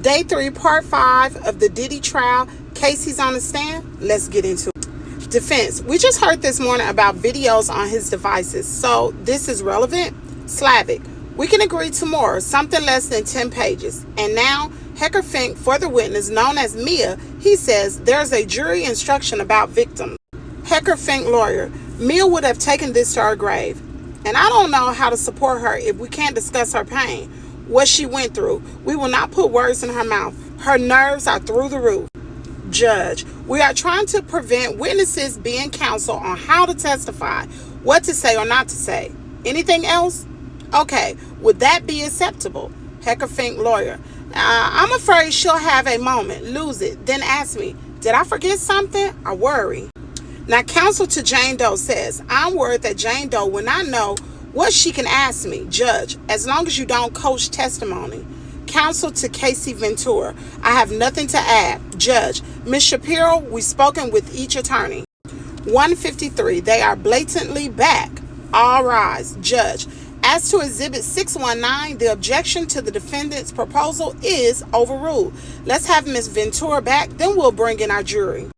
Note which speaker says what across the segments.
Speaker 1: Day 3, Part 5 of the Diddy trial. Cassie's on the stand. Let's get into it. Defense. We just heard this morning about videos on his devices, so this is relevant. Slavic. We can agree to more, something less than 10 pages. And now, Hecker Fink, for the witness known as Mia, he says there's a jury instruction about victims. Hecker Fink lawyer. Mia would have taken this to her grave. And I don't know how to support her if we can't discuss her pain, what she went through. We will not put words in her mouth. Her nerves are through the roof. Judge. We are trying to prevent witnesses being counseled on how to testify, what to say or not to say. Anything else? Okay, would that be acceptable? Hecker Fink lawyer. I'm afraid she'll have a moment, lose it, then ask me, did I forget something? I worry. Now, counsel to Jane Doe says, I'm worried that Jane Doe will not know what she can ask me, judge, as long as you don't coach testimony. Counsel to Cassie Ventura. I have nothing to add, judge. Ms. Shapiro, we've spoken with each attorney. 153, they are blatantly back. All rise, judge. As to Exhibit 619, the objection to the defendant's proposal is overruled. Let's have Ms. Ventura back, then we'll bring in our jury.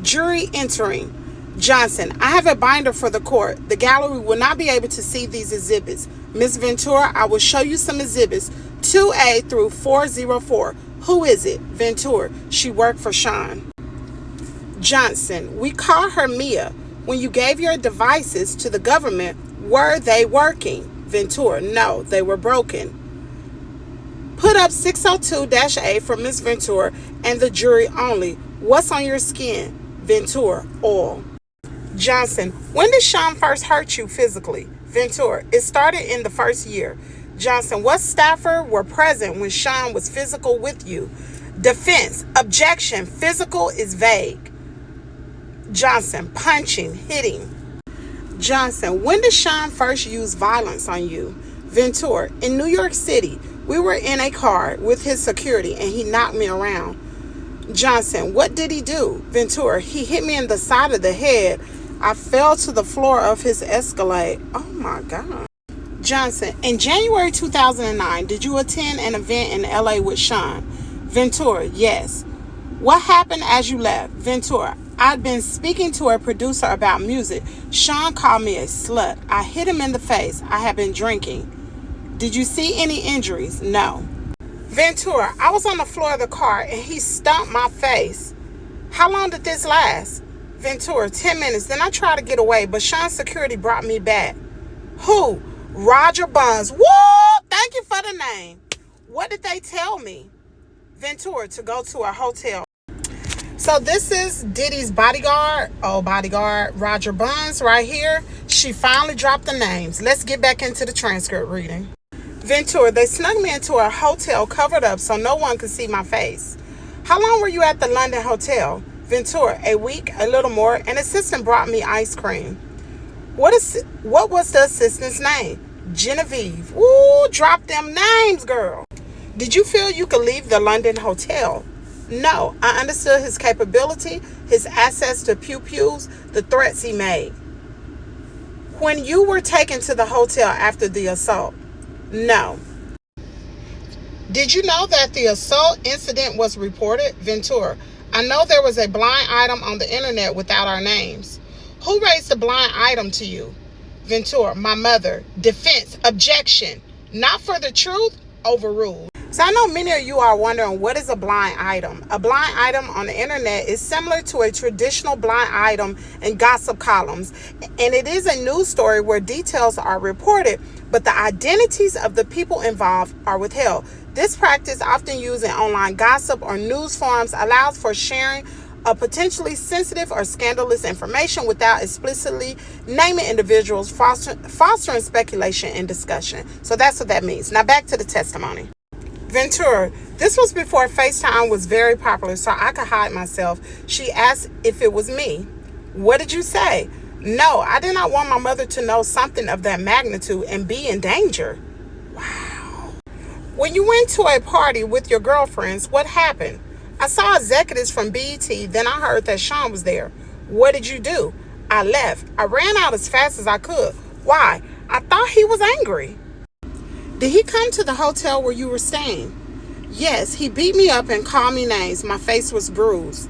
Speaker 1: Jury entering. Johnson, I have a binder for the court. The gallery will not be able to see these exhibits. Ms. Ventura, I will show you some exhibits, 2A through 404. Who is it? Ventura, she worked for Sean. Johnson, we call her Mia. When you gave your devices to the government, were they working? Ventura, no, they were broken. Put up 602-A for Ms. Ventura and the jury only. What's on your skin? Ventura, oil. Johnson, when did Sean first hurt you physically? Ventura, it started in the first year. Johnson, what staffer were present when Sean was physical with you? Defense, objection, physical is vague. Johnson, punching, hitting. Johnson, when did Sean first use violence on you? Ventura, in New York City. We were in a car with his security and he knocked me around. Johnson, what did he do? Ventura, he hit me in the side of the head. I fell to the floor of his Escalade. Oh my God. Johnson, in January 2009, did you attend an event in LA with Sean? Ventura, yes. What happened as you left? Ventura, I'd been speaking to a producer about music. Sean called me a slut. I hit him in the face. I had been drinking. Did you see any injuries? No. Ventura, I was on the floor of the car and he stomped my face. How long did this last? Ventura, 10 minutes. Then I tried to get away, but Sean's security brought me back. Who? Roger Buns. Woo! Thank you for the name. What did they tell me? Ventura, to go to a hotel. So this is Diddy's bodyguard, Roger Buns right here. She finally dropped the names. Let's get back into the transcript reading. Ventura, they snuck me into a hotel covered up so no one could see my face. How long were you at the London hotel? Ventura, a week, a little more. An assistant brought me ice cream. What was the assistant's name? Genevieve. Ooh, drop them names, girl. Did you feel you could leave the London hotel? No, I understood his capability, his access to pew-pews, the threats he made. When you were taken to the hotel after the assault? No. Did you know that the assault incident was reported? Ventura, I know there was a blind item on the internet without our names. Who raised the blind item to you? Ventura, my mother. Defense, objection. Not for the truth, overruled. So I know many of you are wondering, what is a blind item? A blind item on the internet is similar to a traditional blind item in gossip columns. And it is a news story where details are reported, but the identities of the people involved are withheld. This practice, often used in online gossip or news forums, allows for sharing of potentially sensitive or scandalous information without explicitly naming individuals, fostering speculation and discussion. So that's what that means. Now back to the testimony. Ventura, this was before FaceTime was very popular, so I could hide myself. She asked if it was me. What did you say? No, I did not want my mother to know something of that magnitude and be in danger. Wow. When you went to a party with your girlfriends, what happened? I saw executives from BET, then I heard that Sean was there. What did you do? I left. I ran out as fast as I could. Why? I thought he was angry. Did he come to the hotel where you were staying? Yes, he beat me up and called me names. My face was bruised.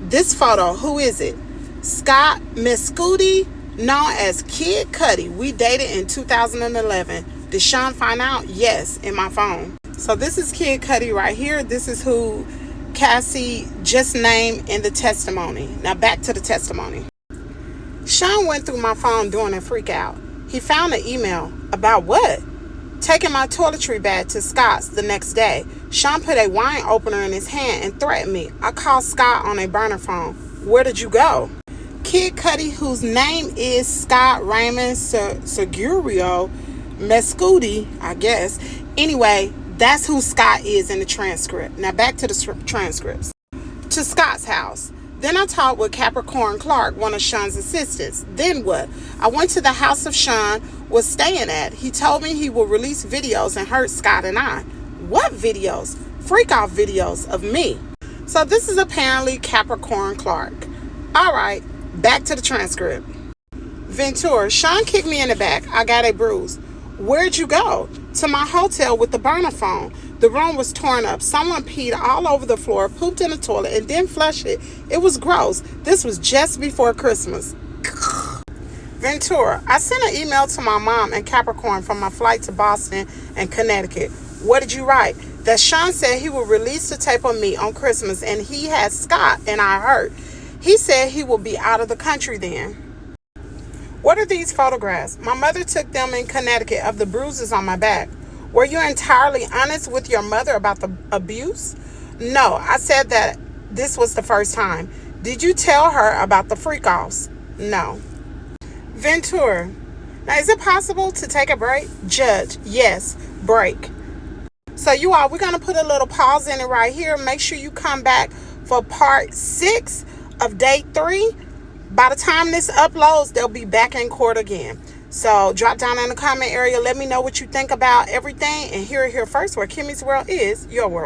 Speaker 1: This photo, who is it? Scott Mescudi, known as Kid Cudi. We dated in 2011. Did Sean find out? Yes, in my phone. So this is Kid Cudi right here. This is who Cassie just named in the testimony. Now back to the testimony. Sean went through my phone during a freak out. He found an email about what? Taking my toiletry bag to Scott's the next day. Sean put a wine opener in his hand and threatened me. I called Scott on a burner phone. Where did you go? Kid Cudi, whose name is Scott Raymond Segurio Mescudi, I guess. Anyway, that's who Scott is in the transcript. Now back to the transcripts. To Scott's house. Then I talked with Capricorn Clark, one of Sean's assistants. Then what? I went to the house of Sean was staying at. He told me he will release videos and hurt Scott and I. What videos? Freak off videos of me. So this is apparently Capricorn Clark. All right, back to the transcript. Ventura, Sean kicked me in the back. I got a bruise. Where'd you go? To my hotel with the burner phone. The room was torn up. Someone peed all over the floor, pooped in the toilet, and then flushed it. It was gross. This was just before Christmas. Ventura, I sent an email to my mom and Capricorn from my flight to Boston and Connecticut. What did you write? That Sean said he would release the tape of me on Christmas, and he had Scott and I hurt. He said he will be out of the country then. What are these photographs? My mother took them in Connecticut of the bruises on my back. Were you entirely honest with your mother about the abuse? No, I said that this was the first time. Did you tell her about the freak-offs? No. Ventura, now is it possible to take a break? Judge, yes, break. So you all, we're going to put a little pause in it right here. Make sure you come back for part 6 of day 3. By the time this uploads, they'll be back in court again. So drop down in the comment area. Let me know what you think about everything. And here first, where Kimmy's world is your world.